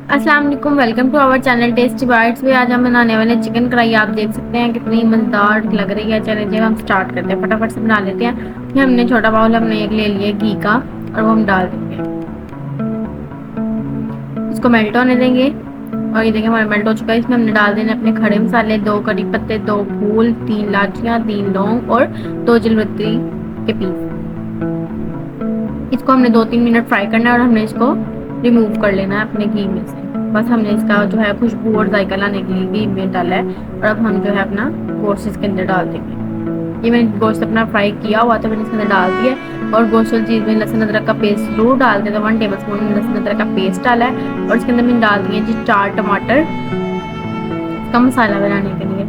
अस्सलाम वालेकुम, welcome to our channel tasty bites में। आज हम बनाने वाले चिकन कढ़ाई। आप देख सकते हैं कितनी मज़ेदार लग रही है। चलिए जब हम स्टार्ट करते हैं, फटाफट से बना लेते हैं। ये हमने छोटा बाउल हमने एक ले लिया घी का और वो हम डाल देंगे, इसको मेल्ट होने देंगे। और ये देखिए हमारा मेल्ट हो चुका है। इसमें हमने डाल देने अपने खड़े मसाले, 2 कड़ी पत्ते, 2 फूल, 3 इलायचियाँ, 3 लौंग और 2 जलपत्री के पीस। इसको हमने 2-3 मिनट फ्राई करना है और हमने इसको रिमूव कर लेना है अपने घी में से। बस हमने इसका जो है खुशबू और जायका लाने के लिए घी में डाला है। और अब हम जो है अपना गोश्त इसके अंदर डाल देंगे। ये मैंने गोश्त अपना फ्राई किया हुआ था, मैंने इसके अंदर डाल दिया। और गोश्त वाली चीज़ में लहसुन अदरक का पेस्ट जरूर डाल दें। तो 1 टेबल स्पून लहसुन अदरक का पेस्ट डाला है और इसके अंदर मैंने डाल दिए जी 4 टमाटर इसका मसाला बनाने के लिए।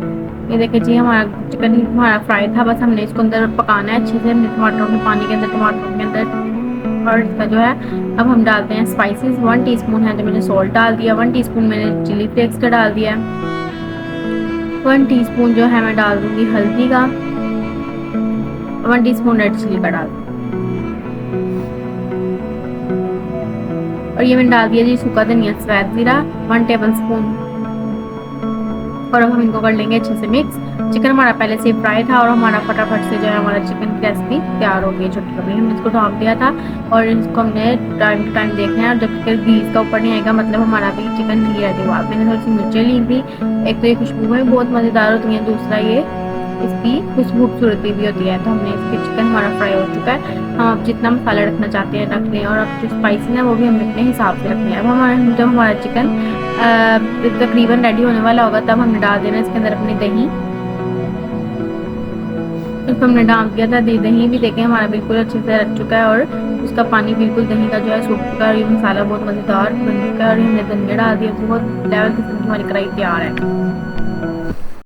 ये देखिए जी हमारा चिकन हमारा फ्राई था। बस हमने इसको अंदर पकाना है अच्छे से, टमाटरों के पानी के अंदर, टमाटरों के अंदर। और इसका जो है अब हम डालते हैं स्पाइसेस। 1 टीस्पून है जो मैंने सॉल्ट डाल दिया, 1 टीस्पून मैंने चिली फ्लेक्स का डाल दिया, 1 टीस्पून जो है मैं डाल दूंगी हल्दी का, 1 टीस्पून रेड चिली का डाल दूंगी। और ये मैंने डाल दिया जी सूखा धनिया सफेद जीरा 1 टेबल स्पून। और अब हम इनको कर लेंगे अच्छे से मिक्स। चिकन हमारा पहले से फ्राई था और हमारा फटाफट से जो है हमारा चिकन की रेसिपी तैयार हो गई। छोटी छोटी हमने इसको ढाँप दिया था और इसको हमने टाइम टू टाइम देखना है। और जब तक ग्रीस का ऊपर नहीं आएगा मतलब हमारा भी चिकन नहीं रेडी हुआ। मैंने थोड़ी सी मिर्चें ली थी। एक तो ये खुशबू में बहुत मज़ेदार होती है, दूसरा ये इसकी खुशबू खूबसूरती भी होती है। तो हमने इसके चिकन हमारा फ्राई हो चुका है। हम अब जितना मसाला रखना चाहते हैं रख लें। और अब जो स्पाइसी है वो भी हमें अपने हिसाब से रखने हैं। अब हमारा जब हमारा चिकन तकरीबन रेडी होने वाला होगा तब हमने डाल देना इसके अंदर अपनी दही। इसको हमने डाल दिया था। दही भी देखें हमारा बिल्कुल अच्छे से रख चुका है और उसका पानी बिल्कुल दही का जो है सूख चुका है। और ये मसाला बहुत मज़ेदार बन चुका है। और हमने धनिया डाल दिया। बहुत लेवल किस्म की हमारी कढ़ाई तैयार है।